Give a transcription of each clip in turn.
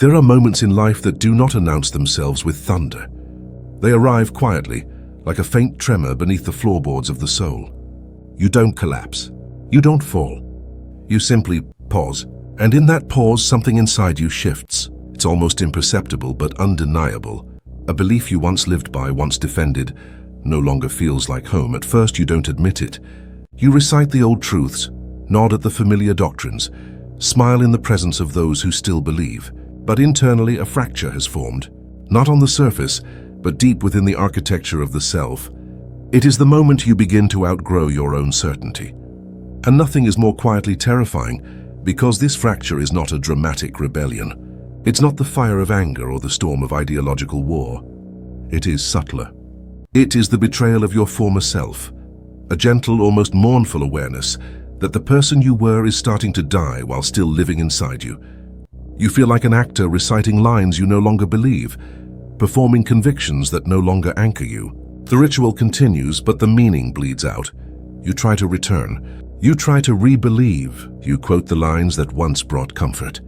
There are moments in life that do not announce themselves with thunder. They arrive quietly, like a faint tremor beneath the floorboards of the soul. You don't collapse. You don't fall. You simply pause. And in that pause, something inside you shifts. It's almost imperceptible but undeniable. A belief you once lived by, once defended, no longer feels like home. At first you don't admit it. You recite the old truths, nod at the familiar doctrines, smile in the presence of those who still believe. But internally a fracture has formed, not on the surface, but deep within the architecture of the self. It is the moment you begin to outgrow your own certainty. And nothing is more quietly terrifying, because this fracture is not a dramatic rebellion. It's not the fire of anger or the storm of ideological war. It is subtler. It is the betrayal of your former self, a gentle, almost mournful awareness that the person you were is starting to die while still living inside you. You feel like an actor reciting lines you no longer believe, performing convictions that no longer anchor you. The ritual continues, but the meaning bleeds out. You try to return. You try to re-believe. You quote the lines that once brought comfort.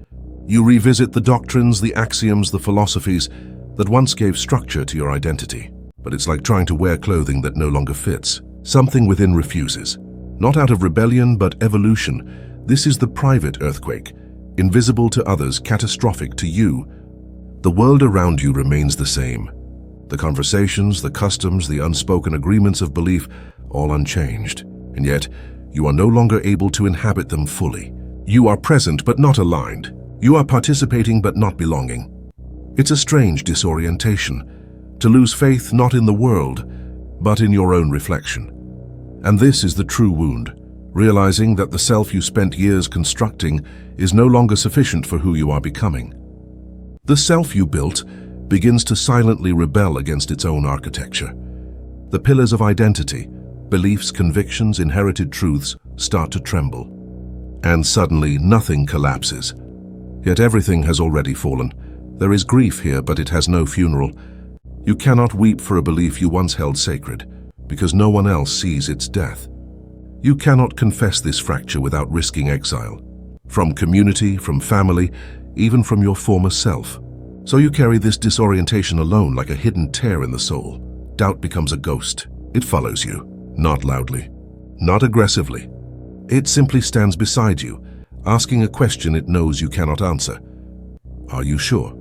You revisit the doctrines, the axioms, the philosophies that once gave structure to your identity. But it's like trying to wear clothing that no longer fits. Something within refuses. Not out of rebellion, but evolution. This is the private earthquake, invisible to others, catastrophic to you. The world around you remains the same. The conversations, the customs, the unspoken agreements of belief, all unchanged. And yet, you are no longer able to inhabit them fully. You are present but not aligned. You are participating but not belonging. It's a strange disorientation, to lose faith not in the world, but in your own reflection. And this is the true wound, realizing that the self you spent years constructing is no longer sufficient for who you are becoming. The self you built begins to silently rebel against its own architecture. The pillars of identity, beliefs, convictions, inherited truths start to tremble. And suddenly nothing collapses. Yet everything has already fallen. There is grief here, but it has no funeral. You cannot weep for a belief you once held sacred, because no one else sees its death. You cannot confess this fracture without risking exile. From community, from family, even from your former self. So you carry this disorientation alone like a hidden tear in the soul. Doubt becomes a ghost. It follows you. Not loudly, not aggressively. It simply stands beside you, asking a question it knows you cannot answer. Are you sure?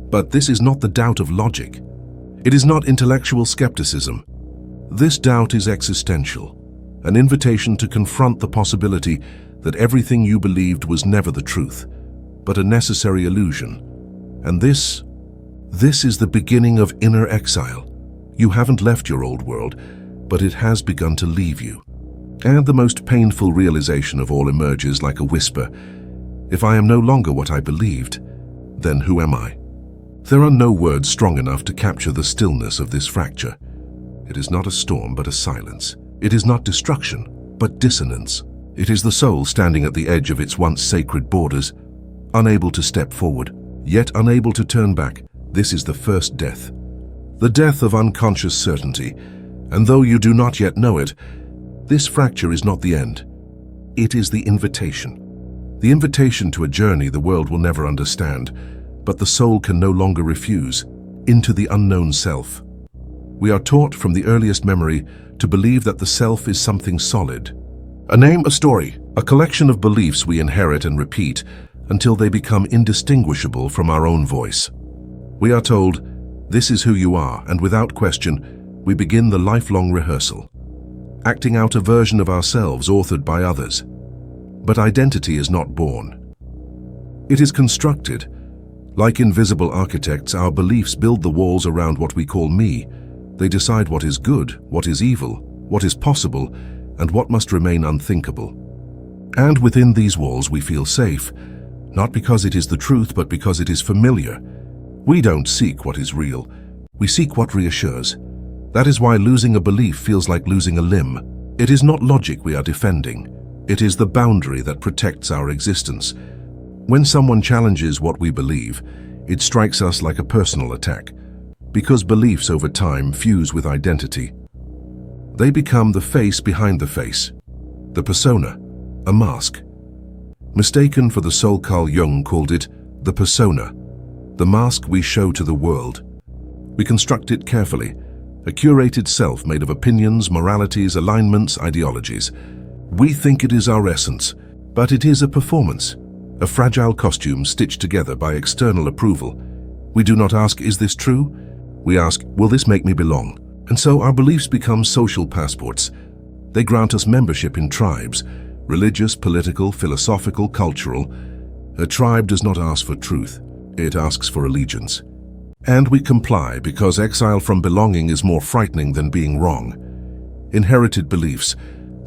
But this is not the doubt of logic. It is not intellectual skepticism. This doubt is existential, an invitation to confront the possibility that everything you believed was never the truth, but a necessary illusion. And this is the beginning of inner exile. You haven't left your old world, but it has begun to leave you. And the most painful realization of all emerges like a whisper. If I am no longer what I believed, then who am I? There are no words strong enough to capture the stillness of this fracture. It is not a storm, but a silence. It is not destruction, but dissonance. It is the soul standing at the edge of its once sacred borders, unable to step forward, yet unable to turn back. This is the first death. The death of unconscious certainty. And though you do not yet know it, this fracture is not the end. It is the invitation. The invitation to a journey the world will never understand, but the soul can no longer refuse, into the unknown self. We are taught from the earliest memory to believe that the self is something solid. A name, a story, a collection of beliefs we inherit and repeat until they become indistinguishable from our own voice. We are told, this is who you are, and without question, we begin the lifelong rehearsal, acting out a version of ourselves authored by others. But identity is not born. It is constructed. Like invisible architects, our beliefs build the walls around what we call me. They decide what is good, what is evil, what is possible, and what must remain unthinkable. And within these walls we feel safe, not because it is the truth, but because it is familiar. We don't seek what is real. We seek what reassures. That is why losing a belief feels like losing a limb. It is not logic we are defending. It is the boundary that protects our existence. When someone challenges what we believe, it strikes us like a personal attack. Because beliefs over time fuse with identity. They become the face behind the face. The persona, a mask. Mistaken for the soul, Carl Jung called it the persona, the mask we show to the world. We construct it carefully, a curated self made of opinions, moralities, alignments, ideologies. We think it is our essence, but it is a performance, a fragile costume stitched together by external approval. We do not ask, is this true? We ask, will this make me belong? And so our beliefs become social passports. They grant us membership in tribes, religious, political, philosophical, cultural. A tribe does not ask for truth, it asks for allegiance. And we comply because exile from belonging is more frightening than being wrong. Inherited beliefs,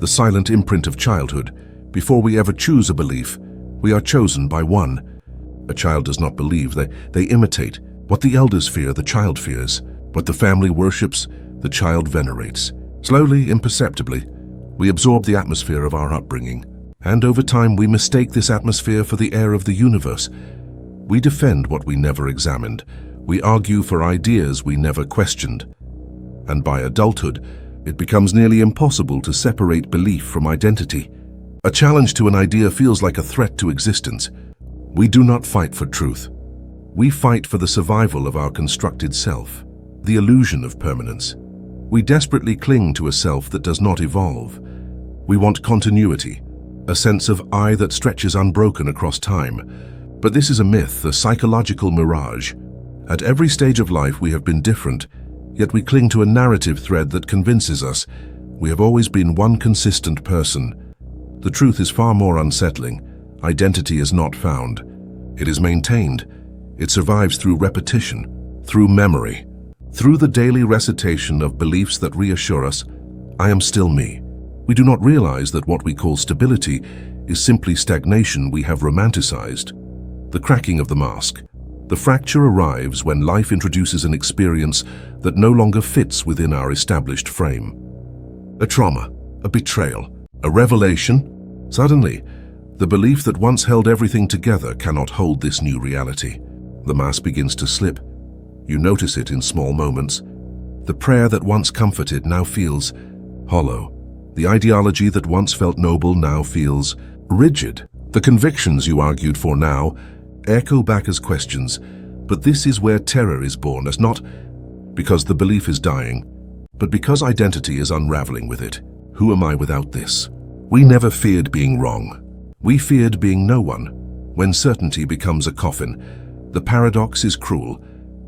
the silent imprint of childhood. Before we ever choose a belief, we are chosen by one. A child does not believe, they imitate. What the elders fear, the child fears. What the family worships, the child venerates. Slowly, imperceptibly, we absorb the atmosphere of our upbringing. And over time, we mistake this atmosphere for the air of the universe. We defend what we never examined. We argue for ideas we never questioned. And by adulthood, it becomes nearly impossible to separate belief from identity. A challenge to an idea feels like a threat to existence. We do not fight for truth. We fight for the survival of our constructed self, the illusion of permanence. We desperately cling to a self that does not evolve. We want continuity, a sense of I that stretches unbroken across time. But this is a myth, a psychological mirage. At every stage of life we have been different, yet we cling to a narrative thread that convinces us we have always been one consistent person. The truth is far more unsettling. Identity is not found. It is maintained. It survives through repetition, through memory, through the daily recitation of beliefs that reassure us, I am still me. We do not realize that what we call stability is simply stagnation we have romanticized. The cracking of the mask. The fracture arrives when life introduces an experience that no longer fits within our established frame. A trauma, a betrayal, a revelation. Suddenly, the belief that once held everything together cannot hold this new reality. The mask begins to slip. You notice it in small moments. The prayer that once comforted now feels hollow. The ideology that once felt noble now feels rigid. The convictions you argued for now echo back as questions, but this is where terror is born, as not because the belief is dying, but because identity is unraveling with it. Who am I without this? We never feared being wrong. We feared being no one. When certainty becomes a coffin, the paradox is cruel.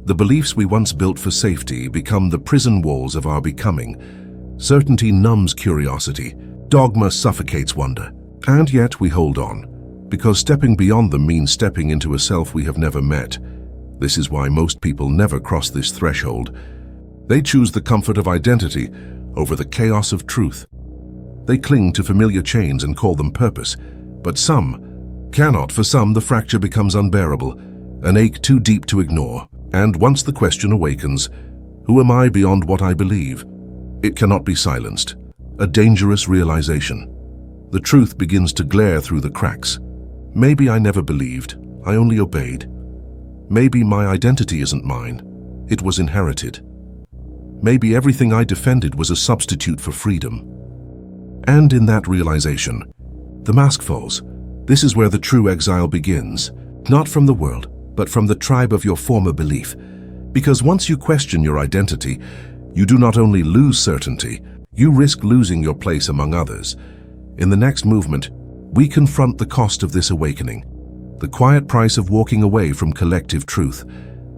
The beliefs we once built for safety become the prison walls of our becoming. Certainty numbs curiosity. Dogma suffocates wonder. And yet we hold on. Because stepping beyond them means stepping into a self we have never met. This is why most people never cross this threshold. They choose the comfort of identity over the chaos of truth. They cling to familiar chains and call them purpose. But some cannot. For some, the fracture becomes unbearable, an ache too deep to ignore. And once the question awakens, who am I beyond what I believe? It cannot be silenced. A dangerous realization. The truth begins to glare through the cracks. Maybe I never believed, I only obeyed. Maybe my identity isn't mine, it was inherited. Maybe everything I defended was a substitute for freedom. And in that realization, the mask falls. This is where the true exile begins, not from the world, but from the tribe of your former belief. Because once you question your identity, you do not only lose certainty, you risk losing your place among others. In the next movement, we confront the cost of this awakening, the quiet price of walking away from collective truth.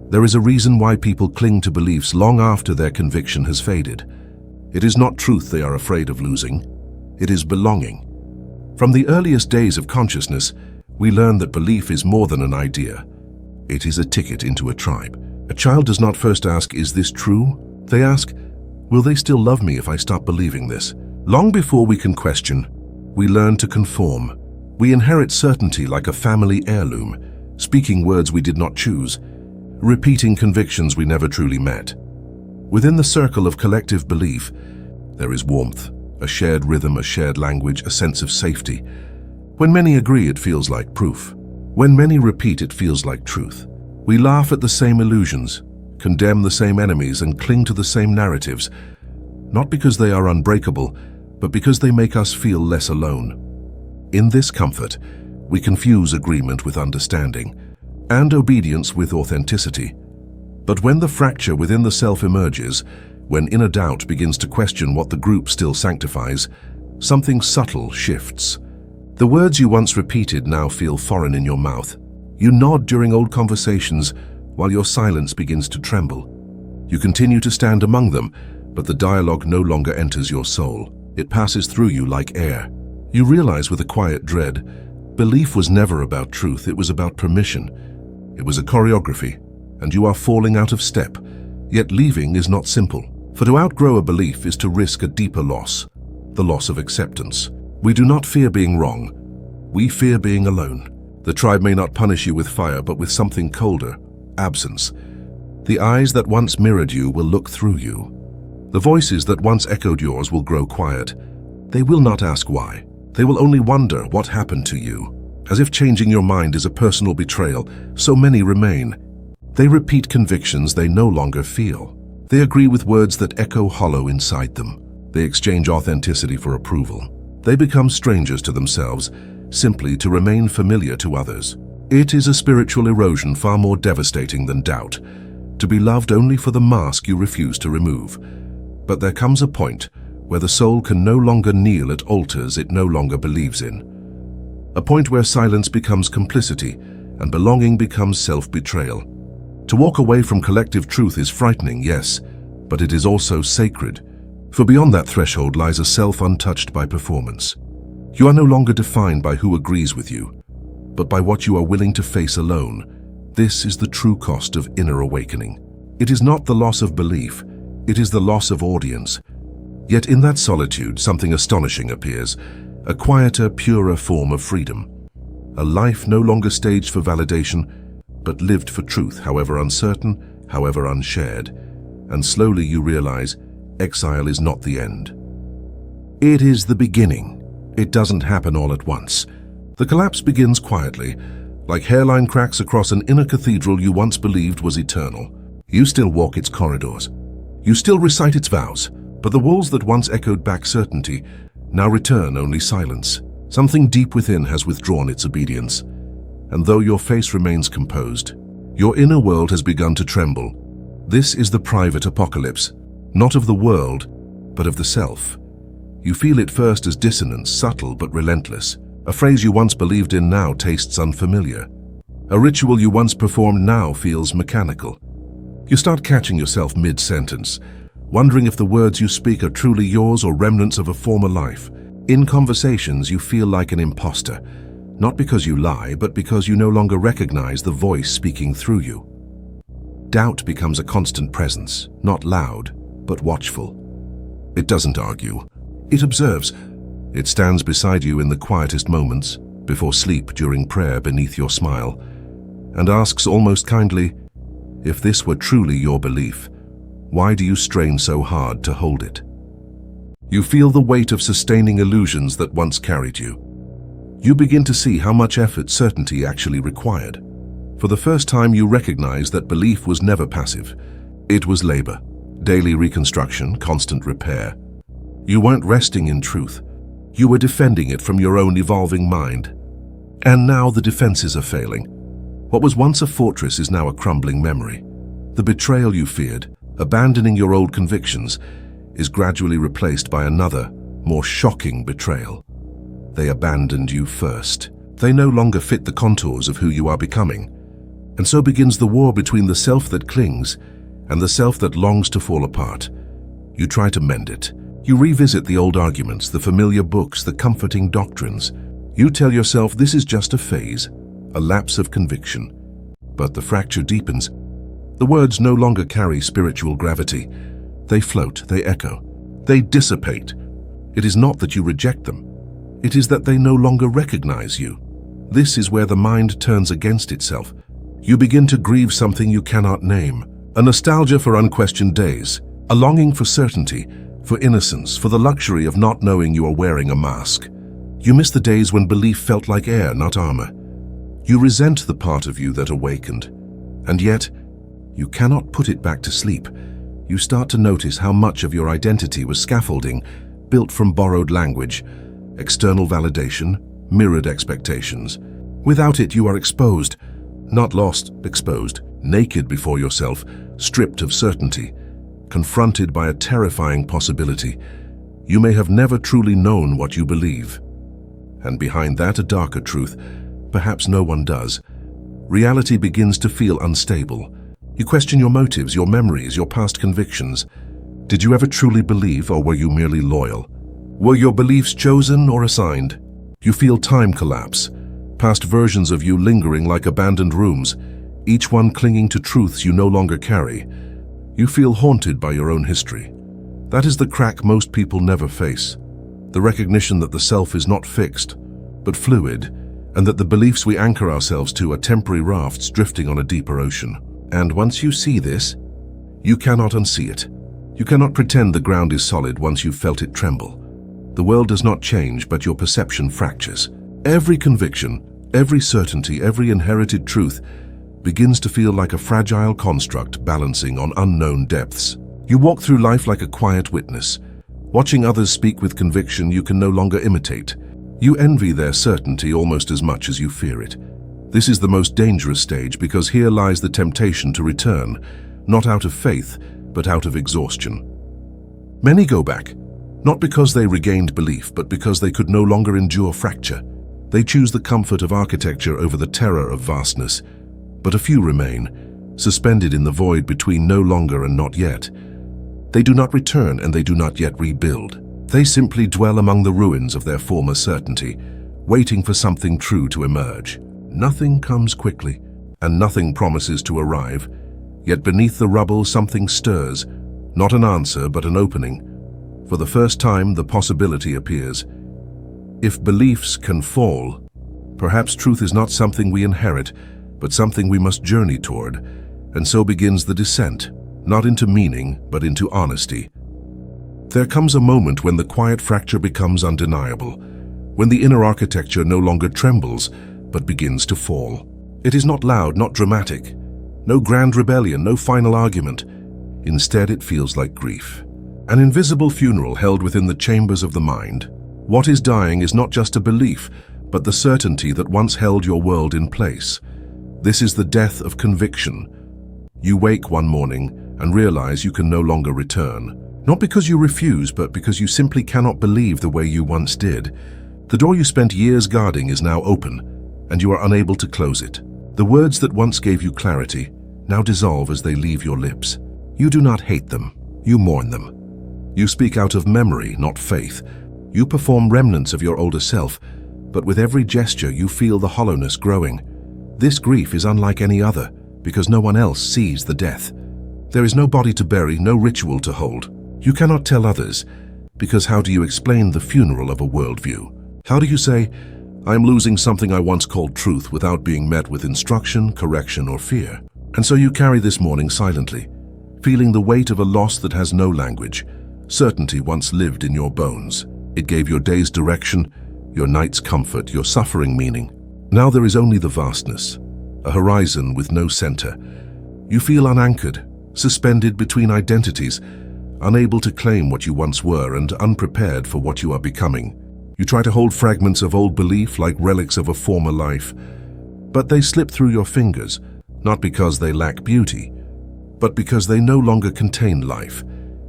There is a reason why people cling to beliefs long after their conviction has faded. It is not truth they are afraid of losing, it is belonging. From the earliest days of consciousness, we learn that belief is more than an idea. It is a ticket into a tribe. A child does not first ask, is this true? They ask, will they still love me if I stop believing this? Long before we can question, we learn to conform. We inherit certainty like a family heirloom, speaking words we did not choose, repeating convictions we never truly met. Within the circle of collective belief, there is warmth, a shared rhythm, a shared language, a sense of safety. When many agree, it feels like proof. When many repeat, it feels like truth. We laugh at the same illusions, condemn the same enemies, and cling to the same narratives, not because they are unbreakable, but because they make us feel less alone. In this comfort, we confuse agreement with understanding. and obedience with authenticity. But when the fracture within the self emerges, when inner doubt begins to question what the group still sanctifies, something subtle shifts. The words you once repeated now feel foreign in your mouth. You nod during old conversations while your silence begins to tremble. You continue to stand among them, but the dialogue no longer enters your soul. It passes through you like air. You realize with a quiet dread, belief was never about truth, it was about permission. It was a choreography, and you are falling out of step. Yet leaving is not simple. For to outgrow a belief is to risk a deeper loss, the loss of acceptance. We do not fear being wrong. We fear being alone. The tribe may not punish you with fire, but with something colder, absence. The eyes that once mirrored you will look through you. The voices that once echoed yours will grow quiet. They will not ask why. They will only wonder what happened to you. As if changing your mind is a personal betrayal, so many remain. They repeat convictions they no longer feel. They agree with words that echo hollow inside them. They exchange authenticity for approval. They become strangers to themselves, simply to remain familiar to others. It is a spiritual erosion far more devastating than doubt, to be loved only for the mask you refuse to remove. But there comes a point where the soul can no longer kneel at altars it no longer believes in. A point where silence becomes complicity and belonging becomes self-betrayal. To walk away from collective truth is frightening, yes, but it is also sacred. For beyond that threshold lies a self untouched by performance. You are no longer defined by who agrees with you, but by what you are willing to face alone. This is the true cost of inner awakening. It is not the loss of belief, it is the loss of audience. Yet in that solitude, something astonishing appears, a quieter, purer form of freedom. A life no longer staged for validation, but lived for truth, however uncertain, however unshared. And slowly you realize, exile is not the end. It is the beginning. It doesn't happen all at once. The collapse begins quietly, like hairline cracks across an inner cathedral you once believed was eternal. You still walk its corridors. You still recite its vows, but the walls that once echoed back certainty now return only silence. Something deep within has withdrawn its obedience. And though your face remains composed, your inner world has begun to tremble. This is the private apocalypse, not of the world, but of the self. You feel it first as dissonance, subtle but relentless. A phrase you once believed in now tastes unfamiliar. A ritual you once performed now feels mechanical. You start catching yourself mid-sentence, wondering if the words you speak are truly yours or remnants of a former life. In conversations, you feel like an imposter, not because you lie, but because you no longer recognize the voice speaking through you. Doubt becomes a constant presence, not loud, but watchful. It doesn't argue. It observes. It stands beside you in the quietest moments, before sleep, during prayer, beneath your smile, and asks almost kindly, if this were truly your belief, why do you strain so hard to hold it? You feel the weight of sustaining illusions that once carried you. You begin to see how much effort certainty actually required. For the first time, you recognize that belief was never passive. It was labor, daily reconstruction, constant repair. You weren't resting in truth. You were defending it from your own evolving mind. And now the defenses are failing. What was once a fortress is now a crumbling memory. The betrayal you feared, abandoning your old convictions, is gradually replaced by another, more shocking betrayal. They abandoned you first. They no longer fit the contours of who you are becoming. And so begins the war between the self that clings and the self that longs to fall apart. You try to mend it. You revisit the old arguments, the familiar books, the comforting doctrines. You tell yourself this is just a phase, a lapse of conviction. But the fracture deepens. The words no longer carry spiritual gravity. They float, they echo, they dissipate. It is not that you reject them. It is that they no longer recognize you. This is where the mind turns against itself. You begin to grieve something you cannot name. A nostalgia for unquestioned days, a longing for certainty, for innocence, for the luxury of not knowing you are wearing a mask. You miss the days when belief felt like air, not armor. You resent the part of you that awakened. And yet, you cannot put it back to sleep. You start to notice how much of your identity was scaffolding, built from borrowed language, external validation, mirrored expectations. Without it, you are exposed, Not lost, exposed, naked before yourself, stripped of certainty, confronted by a terrifying possibility. You may have never truly known what you believe. And behind that, a darker truth. Perhaps no one does. Reality begins to feel unstable. You question your motives, your memories, your past convictions. Did you ever truly believe, or were you merely loyal? Were your beliefs chosen or assigned? You feel time collapse, past versions of you lingering like abandoned rooms, each one clinging to truths you no longer carry. You feel haunted by your own history. That is the crack most people never face. The recognition that the self is not fixed, but fluid, and that the beliefs we anchor ourselves to are temporary rafts drifting on a deeper ocean. And once you see this, you cannot unsee it. You cannot pretend the ground is solid once you've felt it tremble. The world does not change, but your perception fractures. Every conviction, every certainty, every inherited truth begins to feel like a fragile construct balancing on unknown depths. You walk through life like a quiet witness, watching others speak with conviction you can no longer imitate. You envy their certainty almost as much as you fear it. This is the most dangerous stage because here lies the temptation to return, not out of faith, but out of exhaustion. Many go back, not because they regained belief, but because they could no longer endure fracture. They choose the comfort of architecture over the terror of vastness. But a few remain, suspended in the void between no longer and not yet. They do not return, and they do not yet rebuild. They simply dwell among the ruins of their former certainty, waiting for something true to emerge. Nothing comes quickly, and nothing promises to arrive. Yet beneath the rubble something stirs, not an answer but an opening. For the first time the possibility appears. If beliefs can fall, perhaps truth is not something we inherit, but something we must journey toward, and so begins the descent, not into meaning, but into honesty. There comes a moment when the quiet fracture becomes undeniable, when the inner architecture no longer trembles, but begins to fall. It is not loud, not dramatic, no grand rebellion, no final argument. Instead, it feels like grief. An invisible funeral held within the chambers of the mind. What is dying is not just a belief, but the certainty that once held your world in place. This is the death of conviction. You wake one morning and realize you can no longer return. Not because you refuse, but because you simply cannot believe the way you once did. The door you spent years guarding is now open, and you are unable to close it. The words that once gave you clarity now dissolve as they leave your lips. You do not hate them, you mourn them. You speak out of memory, not faith. You perform remnants of your older self, but with every gesture you feel the hollowness growing. This grief is unlike any other, because no one else sees the death. There is no body to bury, no ritual to hold. You cannot tell others, because how do you explain the funeral of a worldview? How do you say, I am losing something I once called truth, without being met with instruction, correction, or fear? And so you carry this morning silently, feeling the weight of a loss that has no language. Certainty once lived in your bones. It gave your days direction, your nights comfort, your suffering meaning. Now there is only the vastness, a horizon with no center. You feel unanchored, suspended between identities, unable to claim what you once were and unprepared for what you are becoming. You try to hold fragments of old belief like relics of a former life, but they slip through your fingers, not because they lack beauty, but because they no longer contain life.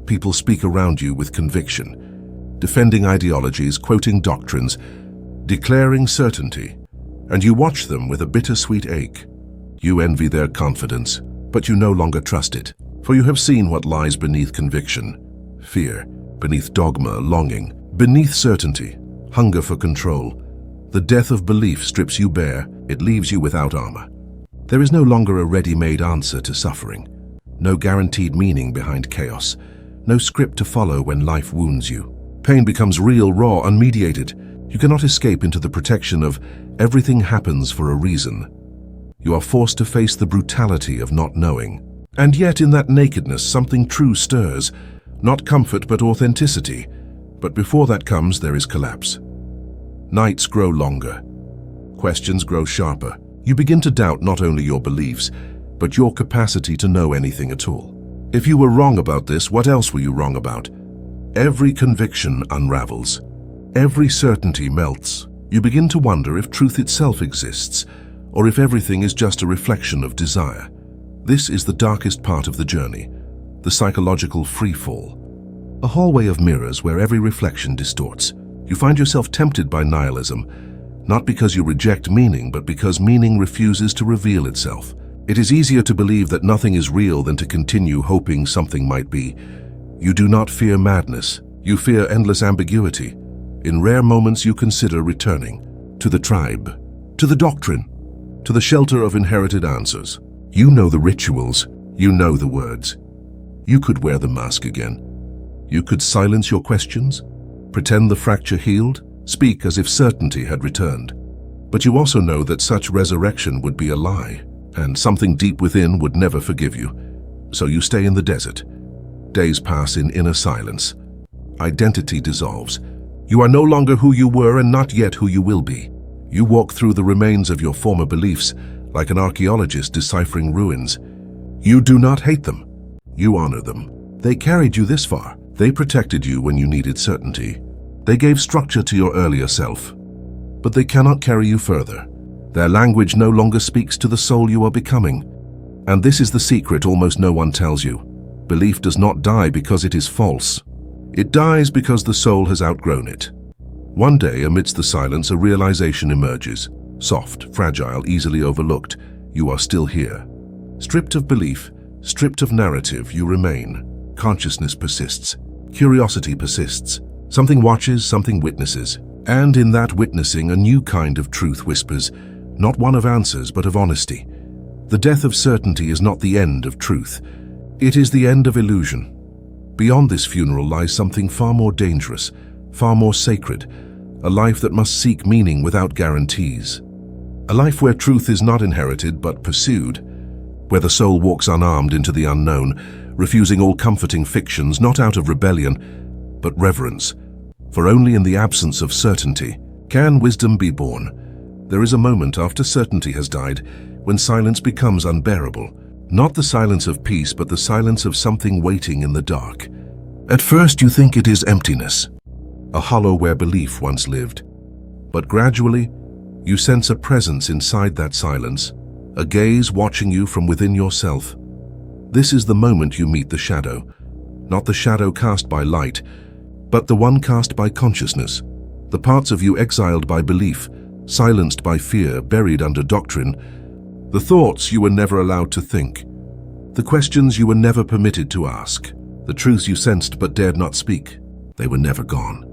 People speak around you with conviction, defending ideologies, quoting doctrines, declaring certainty, and you watch them with a bittersweet ache. You envy their confidence, but you no longer trust it, for you have seen what lies beneath conviction: fear, beneath dogma, longing, beneath certainty, hunger for control. The death of belief strips you bare, it leaves you without armor. There is no longer a ready-made answer to suffering, no guaranteed meaning behind chaos, no script to follow when life wounds you. Pain becomes real, raw, unmediated. You cannot escape into the protection of everything happens for a reason. You are forced to face the brutality of not knowing. And yet in that nakedness something true stirs, not comfort but authenticity. But before that comes, there is collapse. Nights grow longer. Questions grow sharper. You begin to doubt not only your beliefs, but your capacity to know anything at all. If you were wrong about this, what else were you wrong about? Every conviction unravels. Every certainty melts. You begin to wonder if truth itself exists, or if everything is just a reflection of desire. This is the darkest part of the journey, the psychological freefall. A hallway of mirrors where every reflection distorts. You find yourself tempted by nihilism, not because you reject meaning, but because meaning refuses to reveal itself. It is easier to believe that nothing is real than to continue hoping something might be. You do not fear madness. You fear endless ambiguity. In rare moments you consider returning to the tribe, to the doctrine, to the shelter of inherited answers. You know the rituals. You know the words. You could wear the mask again. You could silence your questions, pretend the fracture healed, speak as if certainty had returned. But you also know that such resurrection would be a lie, and something deep within would never forgive you. So you stay in the desert. Days pass in inner silence. Identity dissolves. You are no longer who you were and not yet who you will be. You walk through the remains of your former beliefs like an archaeologist deciphering ruins. You do not hate them. You honor them. They carried you this far. They protected you when you needed certainty. They gave structure to your earlier self. But they cannot carry you further. Their language no longer speaks to the soul you are becoming. And this is the secret almost no one tells you. Belief does not die because it is false. It dies because the soul has outgrown it. One day, amidst the silence, a realization emerges. Soft, fragile, easily overlooked. You are still here. Stripped of belief, stripped of narrative, you remain. Consciousness persists. Curiosity persists. Something watches, something witnesses. And in that witnessing, a new kind of truth whispers, not one of answers, but of honesty. The death of certainty is not the end of truth. It is the end of illusion. Beyond this funeral lies something far more dangerous, far more sacred, a life that must seek meaning without guarantees. A life where truth is not inherited but pursued, where the soul walks unarmed into the unknown, refusing all comforting fictions, not out of rebellion, but reverence. For only in the absence of certainty can wisdom be born. There is a moment after certainty has died when silence becomes unbearable. Not the silence of peace, but the silence of something waiting in the dark. At first you think it is emptiness, a hollow where belief once lived. But gradually, you sense a presence inside that silence, a gaze watching you from within yourself. This is the moment you meet the shadow, not the shadow cast by light, but the one cast by consciousness, the parts of you exiled by belief, silenced by fear, buried under doctrine, the thoughts you were never allowed to think, the questions you were never permitted to ask, the truths you sensed but dared not speak. They were never gone.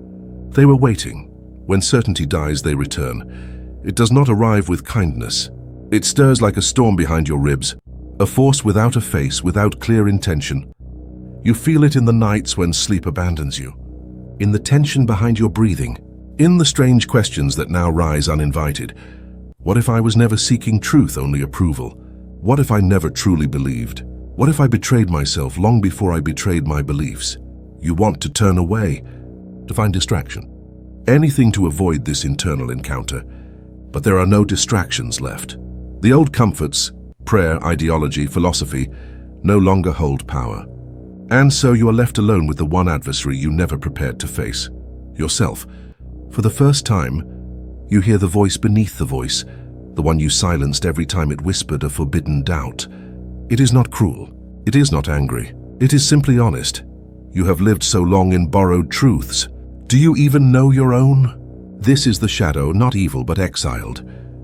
They were waiting. When certainty dies, they return. It does not arrive with kindness. It stirs like a storm behind your ribs, a force without a face, without clear intention. You feel it in the nights when sleep abandons you, in the tension behind your breathing, in the strange questions that now rise uninvited. What if I was never seeking truth, only approval? What if I never truly believed? What if I betrayed myself long before I betrayed my beliefs? You want to turn away, to find distraction. Anything to avoid this internal encounter. But there are no distractions left. The old comforts, prayer, ideology, philosophy, no longer hold power. And so you are left alone with the one adversary you never prepared to face, yourself. For the first time, you hear the voice beneath the voice, the one you silenced every time it whispered a forbidden doubt. It is not cruel. It is not angry. It is simply honest. You have lived so long in borrowed truths. Do you even know your own? This is the shadow, not evil but exiled,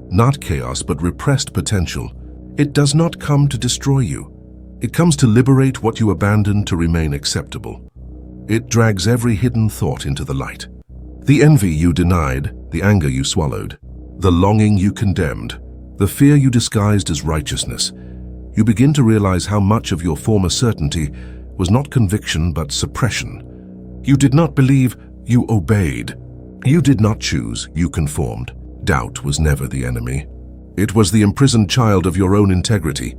not chaos but repressed potential. It does not come to destroy you. It comes to liberate what you abandoned to remain acceptable. It drags every hidden thought into the light. The envy you denied, the anger you swallowed, the longing you condemned, the fear you disguised as righteousness. You begin to realize how much of your former certainty was not conviction but suppression. You did not believe, you obeyed. You did not choose, you conformed. Doubt was never the enemy. It was the imprisoned child of your own integrity.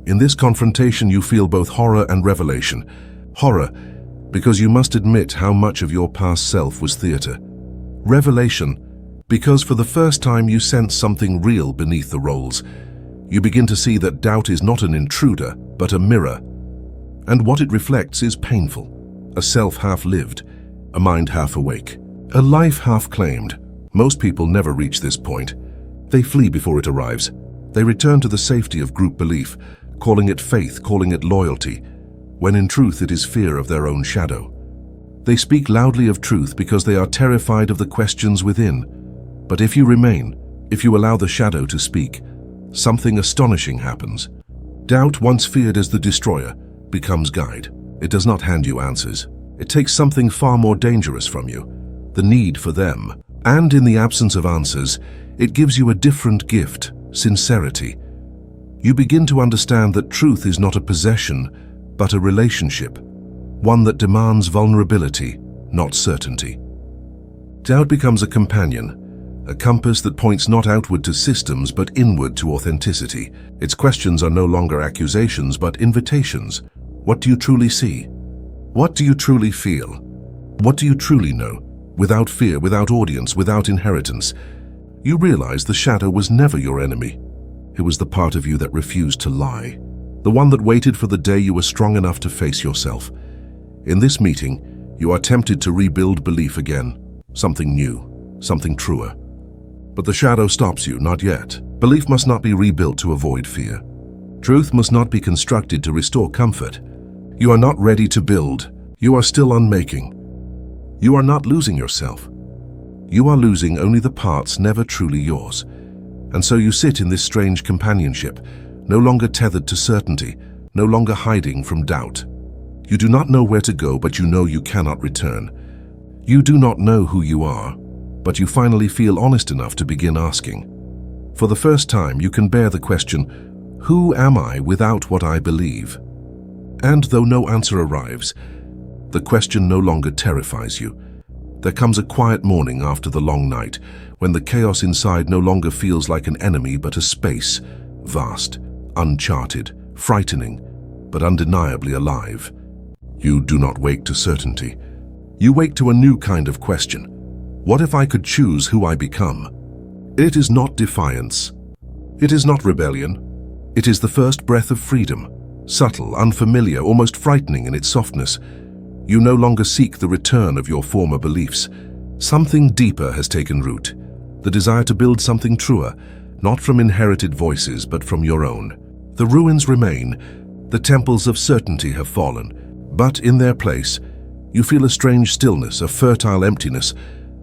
In this confrontation you feel both horror and revelation. Horror, because you must admit how much of your past self was theater. Revelation, because for the first time you sense something real beneath the roles. You begin to see that doubt is not an intruder, but a mirror. And what it reflects is painful. A self half-lived, a mind half awake, a life half-claimed. Most people never reach this point. They flee before it arrives. They return to the safety of group belief, calling it faith, calling it loyalty, when in truth it is fear of their own shadow. They speak loudly of truth because they are terrified of the questions within. But if you remain, if you allow the shadow to speak, something astonishing happens. Doubt, once feared as the destroyer, becomes guide. It does not hand you answers. It takes something far more dangerous from you, the need for them. And in the absence of answers, it gives you a different gift, sincerity. You begin to understand that truth is not a possession, but a relationship, one that demands vulnerability, not certainty. Doubt becomes a companion, a compass that points not outward to systems but inward to authenticity. Its questions are no longer accusations but invitations. What do you truly see? What do you truly feel? What do you truly know? Without fear, without audience, without inheritance. You realize the shadow was never your enemy. It was the part of you that refused to lie, the one that waited for the day you were strong enough to face yourself. In this meeting, you are tempted to rebuild belief again, something new, something truer. But the shadow stops you, not yet. Belief must not be rebuilt to avoid fear. Truth must not be constructed to restore comfort. You are not ready to build. You are still unmaking. You are not losing yourself. You are losing only the parts never truly yours. And so you sit in this strange companionship, no longer tethered to certainty, no longer hiding from doubt. You do not know where to go, but you know you cannot return. You do not know who you are, but you finally feel honest enough to begin asking. For the first time, you can bear the question, who am I without what I believe? And though no answer arrives, the question no longer terrifies you. There comes a quiet morning after the long night, when the chaos inside no longer feels like an enemy but a space, vast, uncharted, frightening, but undeniably alive. You do not wake to certainty. You wake to a new kind of question. What if I could choose who I become? It is not defiance. It is not rebellion. It is the first breath of freedom, subtle, unfamiliar, almost frightening in its softness. You no longer seek the return of your former beliefs. Something deeper has taken root, the desire to build something truer, not from inherited voices, but from your own. The ruins remain, the temples of certainty have fallen, but in their place, you feel a strange stillness, a fertile emptiness,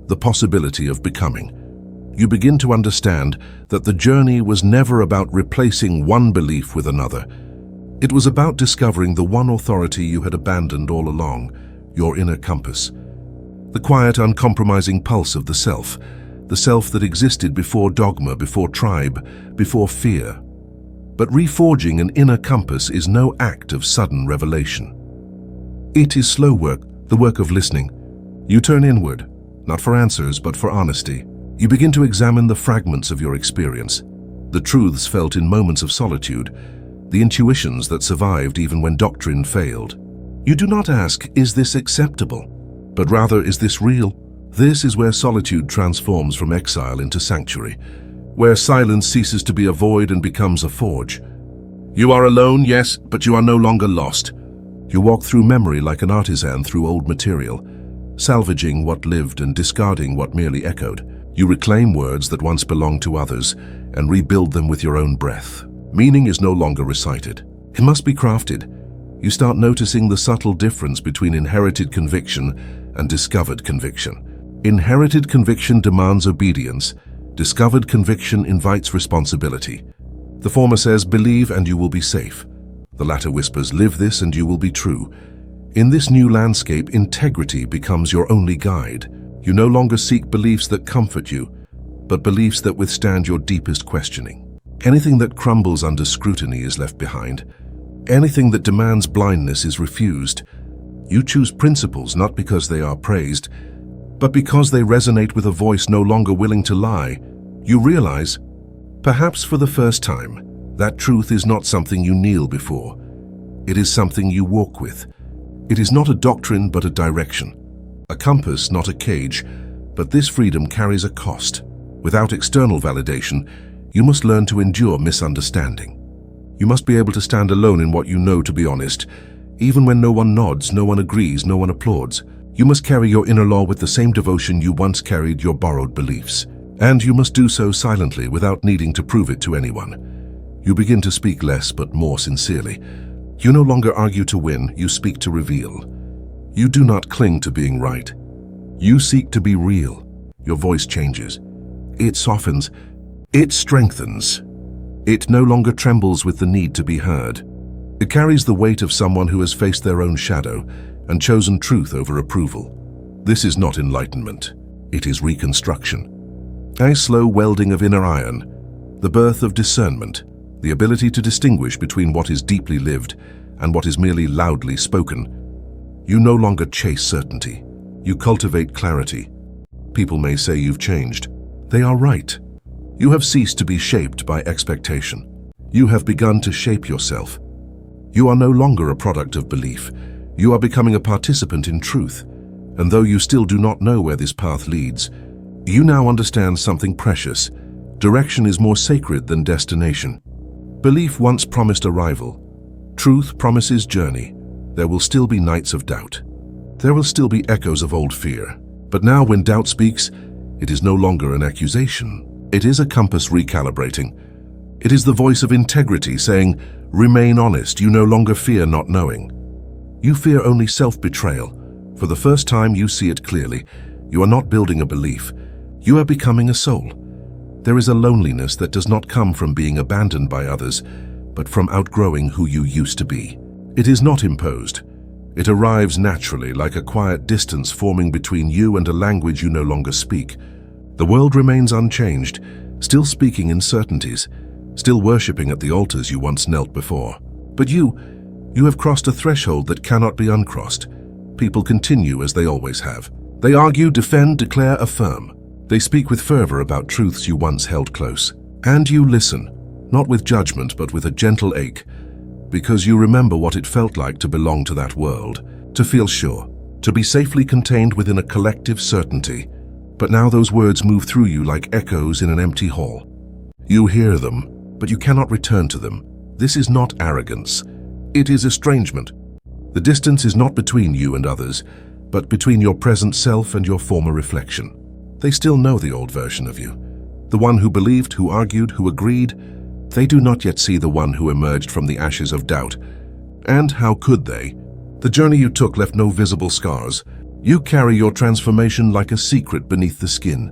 the possibility of becoming. You begin to understand that the journey was never about replacing one belief with another. It was about discovering the one authority you had abandoned all along, your inner compass. The quiet, uncompromising pulse of the self that existed before dogma, before tribe, before fear. But reforging an inner compass is no act of sudden revelation. It is slow work, the work of listening. You turn inward, not for answers, but for honesty. You begin to examine the fragments of your experience, the truths felt in moments of solitude, the intuitions that survived even when doctrine failed. You do not ask, is this acceptable? But rather, is this real? This is where solitude transforms from exile into sanctuary, where silence ceases to be a void and becomes a forge. You are alone, yes, but you are no longer lost. You walk through memory like an artisan through old material, salvaging what lived and discarding what merely echoed. You reclaim words that once belonged to others and rebuild them with your own breath. Meaning is no longer recited. It must be crafted. You start noticing the subtle difference between inherited conviction and discovered conviction. Inherited conviction demands obedience. Discovered conviction invites responsibility. The former says, believe and you will be safe. The latter whispers, live this and you will be true. In this new landscape, integrity becomes your only guide. You no longer seek beliefs that comfort you, but beliefs that withstand your deepest questioning. Anything that crumbles under scrutiny is left behind. Anything that demands blindness is refused. You choose principles not because they are praised, but because they resonate with a voice no longer willing to lie. You realize, perhaps for the first time, that truth is not something you kneel before. It is something you walk with. It is not a doctrine but a direction. A compass, not a cage, but this freedom carries a cost. Without external validation, you must learn to endure misunderstanding. You must be able to stand alone in what you know to be honest, even when no one nods, no one agrees, no one applauds. You must carry your inner law with the same devotion you once carried your borrowed beliefs. And you must do so silently without needing to prove it to anyone. You begin to speak less but more sincerely. You no longer argue to win, you speak to reveal. You do not cling to being right. You seek to be real. Your voice changes. It softens. It strengthens. It no longer trembles with the need to be heard. It carries the weight of someone who has faced their own shadow and chosen truth over approval. This is not enlightenment. It is reconstruction. A slow welding of inner iron, the birth of discernment, the ability to distinguish between what is deeply lived and what is merely loudly spoken. You no longer chase certainty. You cultivate clarity. People may say you've changed. They are right. You have ceased to be shaped by expectation. You have begun to shape yourself. You are no longer a product of belief. You are becoming a participant in truth. And though you still do not know where this path leads, you now understand something precious. Direction is more sacred than destination. Belief once promised arrival. Truth promises journey. There will still be nights of doubt. There will still be echoes of old fear. But now when doubt speaks, it is no longer an accusation. It is a compass recalibrating. It is the voice of integrity saying, remain honest, you no longer fear not knowing. You fear only self-betrayal. For the first time you see it clearly. You are not building a belief. You are becoming a soul. There is a loneliness that does not come from being abandoned by others, but from outgrowing who you used to be. It is not imposed. It arrives naturally, like a quiet distance forming between you and a language you no longer speak. The world remains unchanged, still speaking in certainties, still worshipping at the altars you once knelt before. But you have crossed a threshold that cannot be uncrossed. People continue as they always have. They argue, defend, declare, affirm. They speak with fervor about truths you once held close. And you listen, not with judgment but with a gentle ache, because you remember what it felt like to belong to that world, to feel sure, to be safely contained within a collective certainty. But now those words move through you like echoes in an empty hall. You hear them, but you cannot return to them. This is not arrogance. It is estrangement. The distance is not between you and others, but between your present self and your former reflection. They still know the old version of you, the one who believed, who argued, who agreed. They do not yet see the one who emerged from the ashes of doubt. And how could they? The journey you took left no visible scars. You carry your transformation like a secret beneath the skin.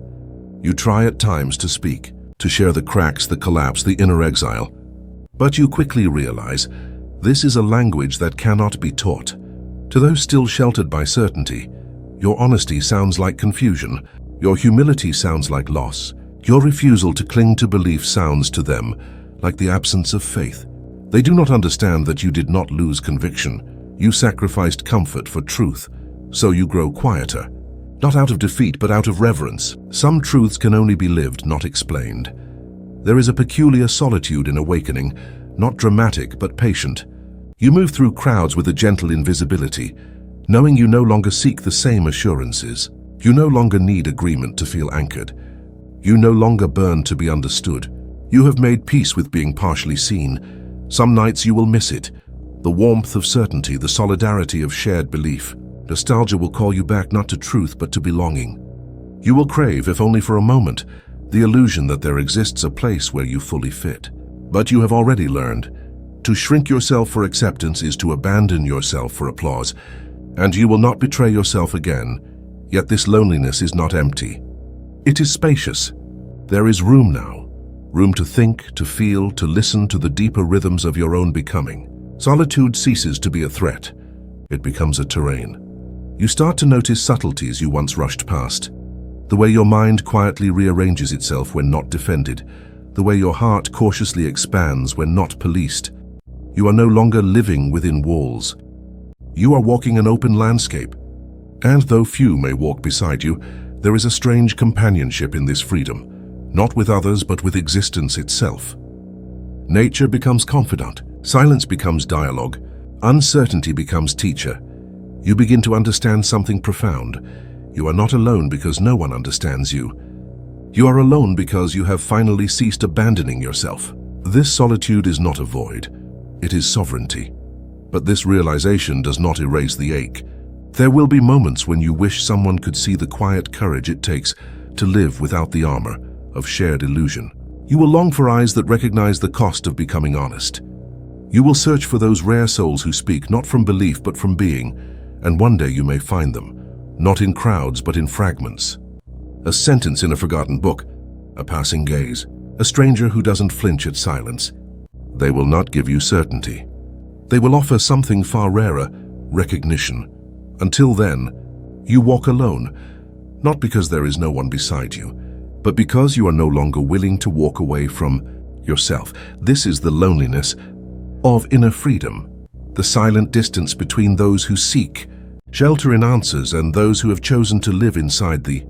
You try at times to speak, to share the cracks, the collapse, the inner exile. But you quickly realize this is a language that cannot be taught. To those still sheltered by certainty, your honesty sounds like confusion. Your humility sounds like loss. Your refusal to cling to belief sounds to them like the absence of faith. They do not understand that you did not lose conviction. You sacrificed comfort for truth, so you grow quieter. Not out of defeat, but out of reverence. Some truths can only be lived, not explained. There is a peculiar solitude in awakening, not dramatic, but patient. You move through crowds with a gentle invisibility, knowing you no longer seek the same assurances. You no longer need agreement to feel anchored. You no longer burn to be understood. You have made peace with being partially seen. Some nights you will miss it. The warmth of certainty, the solidarity of shared belief. Nostalgia will call you back not to truth but to belonging. You will crave, if only for a moment, the illusion that there exists a place where you fully fit. But you have already learned. To shrink yourself for acceptance is to abandon yourself for applause, and you will not betray yourself again. Yet this loneliness is not empty. It is spacious. There is room now. Room to think, to feel, to listen to the deeper rhythms of your own becoming. Solitude ceases to be a threat. It becomes a terrain. You start to notice subtleties you once rushed past. The way your mind quietly rearranges itself when not defended. The way your heart cautiously expands when not policed. You are no longer living within walls. You are walking an open landscape. And though few may walk beside you, there is a strange companionship in this freedom, not with others but with existence itself. Nature becomes confidant, silence becomes dialogue, uncertainty becomes teacher. You begin to understand something profound. You are not alone because no one understands you. You are alone because you have finally ceased abandoning yourself. This solitude is not a void, it is sovereignty. But this realization does not erase the ache. There will be moments when you wish someone could see the quiet courage it takes to live without the armor, of shared illusion. You will long for eyes that recognize the cost of becoming honest. You will search for those rare souls who speak not from belief but from being, and one day you may find them, not in crowds but in fragments. A sentence in a forgotten book, a passing gaze, a stranger who doesn't flinch at silence. They will not give you certainty. They will offer something far rarer, recognition. Until then, you walk alone, not because there is no one beside you, but because you are no longer willing to walk away from yourself. This is the loneliness of inner freedom, the silent distance between those who seek shelter in answers and those who have chosen to live inside the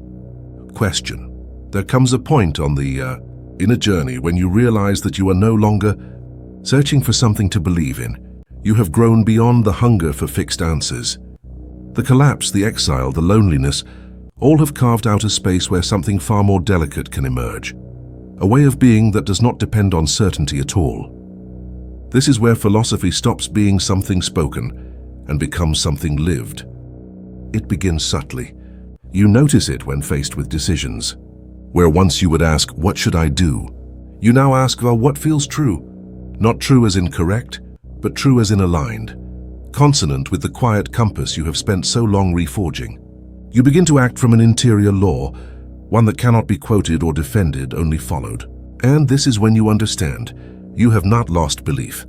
question. There comes a point on the inner journey when you realize that you are no longer searching for something to believe in. You have grown beyond the hunger for fixed answers. The collapse, the exile, the loneliness, all have carved out a space where something far more delicate can emerge. A way of being that does not depend on certainty at all. This is where philosophy stops being something spoken and becomes something lived. It begins subtly. You notice it when faced with decisions. Where once you would ask, "What should I do?" you now ask, "Well, what feels true?" Not true as in correct, but true as in aligned, consonant with the quiet compass you have spent so long reforging. You begin to act from an interior law, one that cannot be quoted or defended, only followed. And this is when you understand. You have not lost belief.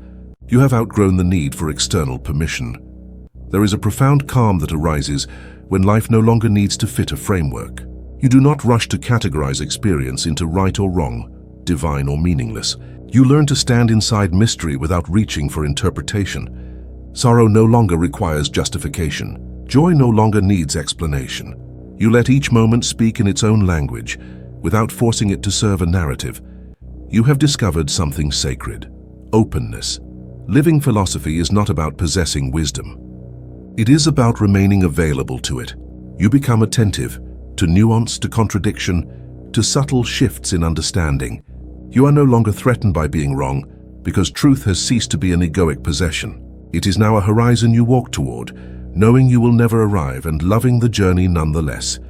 You have outgrown the need for external permission. There is a profound calm that arises when life no longer needs to fit a framework. You do not rush to categorize experience into right or wrong, divine or meaningless. You learn to stand inside mystery without reaching for interpretation. Sorrow no longer requires justification. Joy no longer needs explanation. You let each moment speak in its own language, without forcing it to serve a narrative. You have discovered something sacred: openness. Living philosophy is not about possessing wisdom. It is about remaining available to it. You become attentive to nuance, to contradiction, to subtle shifts in understanding. You are no longer threatened by being wrong, because truth has ceased to be an egoic possession. It is now a horizon you walk toward, knowing you will never arrive and loving the journey nonetheless.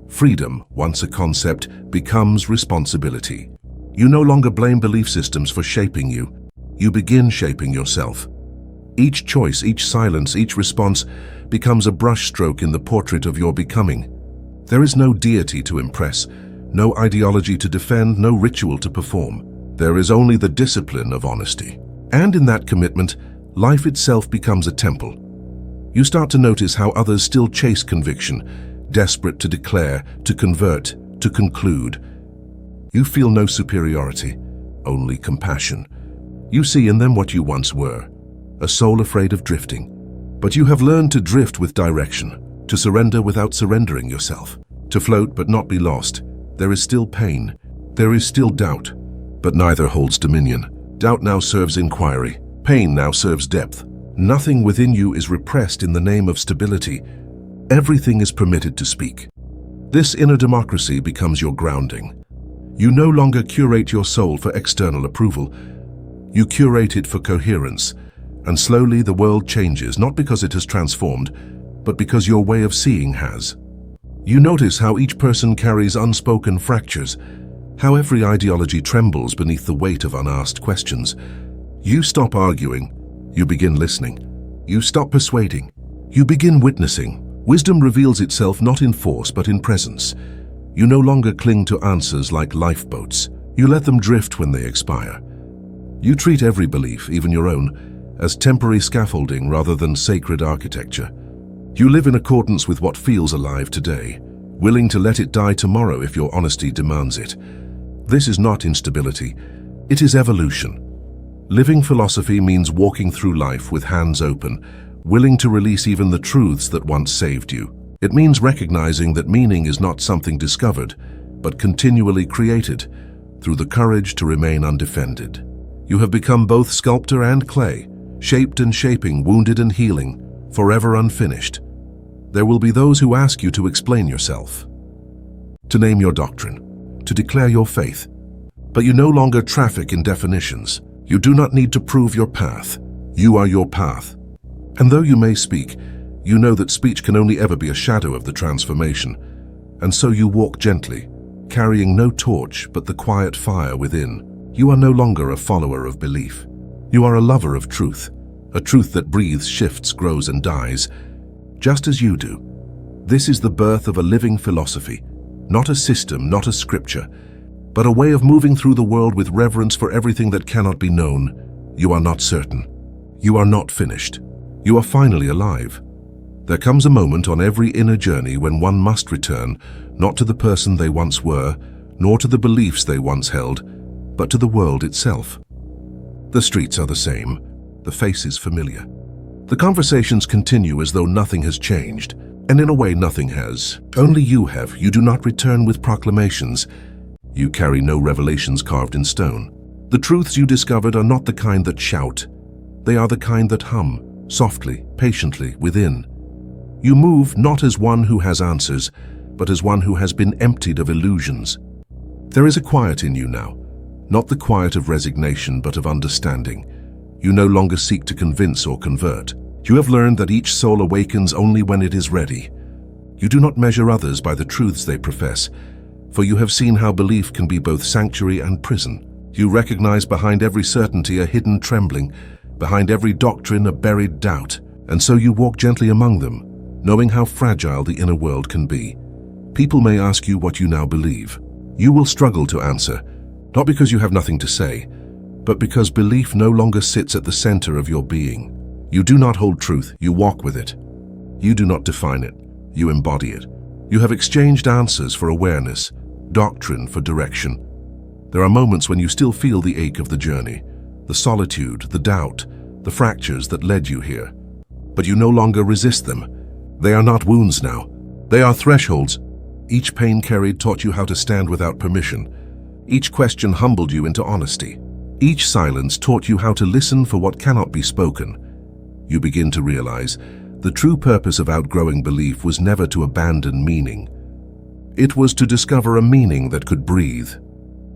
Freedom, once a concept, becomes responsibility. You no longer blame belief systems for shaping you. You begin shaping yourself. Each choice, each silence, each response becomes a brushstroke in the portrait of your becoming. There is no deity to impress, no ideology to defend, no ritual to perform. There is only the discipline of honesty. And in that commitment, life itself becomes a temple. You start to notice how others still chase conviction, desperate to declare, to convert, to conclude. You feel no superiority, only compassion. You see in them what you once were, a soul afraid of drifting. But you have learned to drift with direction, to surrender without surrendering yourself, to float but not be lost. There is still pain, there is still doubt, but neither holds dominion. Doubt now serves inquiry, pain now serves depth. Nothing within you is repressed in the name of stability. Everything is permitted to speak. This inner democracy becomes your grounding. You no longer curate your soul for external approval. You curate it for coherence, and slowly the world changes, not because it has transformed, but because your way of seeing has. You notice how each person carries unspoken fractures, how every ideology trembles beneath the weight of unasked questions. You stop arguing, you begin listening. You stop persuading, you begin witnessing. Wisdom reveals itself not in force but in presence. You no longer cling to answers like lifeboats. You let them drift when they expire. You treat every belief, even your own, as temporary scaffolding rather than sacred architecture. You live in accordance with what feels alive today, willing to let it die tomorrow if your honesty demands it. This is not instability, it is evolution. Living philosophy means walking through life with hands open, willing to release even the truths that once saved you. It means recognizing that meaning is not something discovered, but continually created, through the courage to remain undefended. You have become both sculptor and clay, shaped and shaping, wounded and healing, forever unfinished. There will be those who ask you to explain yourself, to name your doctrine, to declare your faith. But you no longer traffic in definitions. You do not need to prove your path. You are your path. And though you may speak, you know that speech can only ever be a shadow of the transformation. And so you walk gently, carrying no torch but the quiet fire within. You are no longer a follower of belief. You are a lover of truth, a truth that breathes, shifts, grows, and dies, just as you do. This is the birth of a living philosophy, not a system, not a scripture, but a way of moving through the world with reverence for everything that cannot be known. You are not certain. You are not finished. You are finally alive. There comes a moment on every inner journey when one must return, not to the person they once were, nor to the beliefs they once held, but to the world itself. The streets are the same, the faces familiar. The conversations continue as though nothing has changed, and in a way nothing has. Only you have. You do not return with proclamations. You carry no revelations carved in stone. The truths you discovered are not the kind that shout. They are the kind that hum, softly, patiently, within. You move not as one who has answers, but as one who has been emptied of illusions. There is a quiet in you now, not the quiet of resignation, but of understanding. You no longer seek to convince or convert. You have learned that each soul awakens only when it is ready. You do not measure others by the truths they profess, for you have seen how belief can be both sanctuary and prison. You recognize behind every certainty a hidden trembling, behind every doctrine a buried doubt, and so you walk gently among them, knowing how fragile the inner world can be. People may ask you what you now believe. You will struggle to answer, not because you have nothing to say, but because belief no longer sits at the center of your being. You do not hold truth, you walk with it. You do not define it, you embody it. You have exchanged answers for awareness, doctrine for direction. There are moments when you still feel the ache of the journey, the solitude, the doubt, the fractures that led you here. But you no longer resist them. They are not wounds now. They are thresholds. Each pain carried taught you how to stand without permission. Each question humbled you into honesty. Each silence taught you how to listen for what cannot be spoken. You begin to realize the true purpose of outgrowing belief was never to abandon meaning. It was to discover a meaning that could breathe,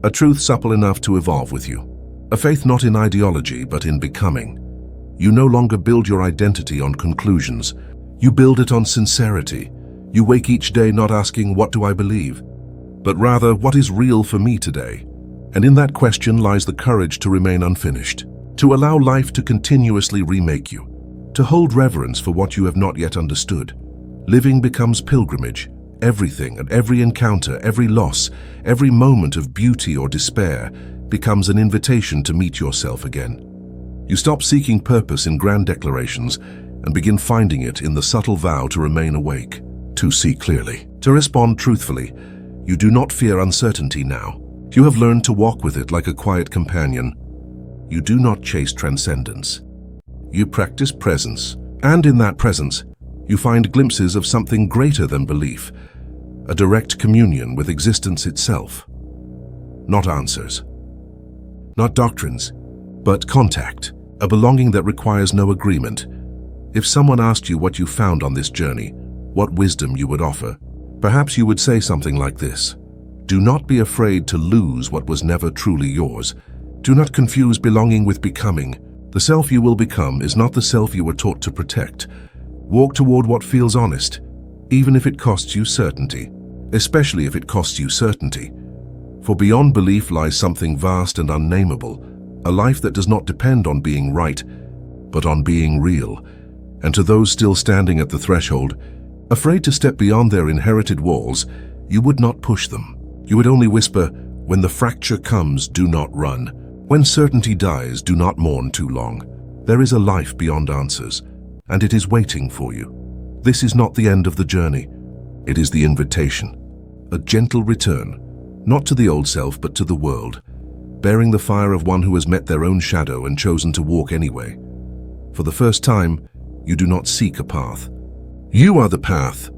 a truth supple enough to evolve with you, a faith not in ideology but in becoming. You no longer build your identity on conclusions. You build it on sincerity. You wake each day not asking, "What do I believe?" but rather, "What is real for me today?" And in that question lies the courage to remain unfinished, to allow life to continuously remake you, to hold reverence for what you have not yet understood. Living becomes pilgrimage. Everything and every encounter, every loss, every moment of beauty or despair becomes an invitation to meet yourself again. You stop seeking purpose in grand declarations and begin finding it in the subtle vow to remain awake, to see clearly, to respond truthfully. You do not fear uncertainty now. You have learned to walk with it like a quiet companion. You do not chase transcendence. You practice presence, and in that presence, you find glimpses of something greater than belief, a direct communion with existence itself. Not answers, not doctrines, but contact, a belonging that requires no agreement. If someone asked you what you found on this journey, what wisdom you would offer, perhaps you would say something like this: do not be afraid to lose what was never truly yours. Do not confuse belonging with becoming. The self you will become is not the self you were taught to protect. Walk toward what feels honest, even if it costs you certainty, especially if it costs you certainty. For beyond belief lies something vast and unnameable, a life that does not depend on being right, but on being real. And to those still standing at the threshold, afraid to step beyond their inherited walls, you would not push them. You would only whisper, "When the fracture comes, do not run. When certainty dies, do not mourn too long. There is a life beyond answers, and it is waiting for you." This is not the end of the journey. It is the invitation, a gentle return, not to the old self, but to the world, bearing the fire of one who has met their own shadow and chosen to walk anyway. For the first time, you do not seek a path. You are the path,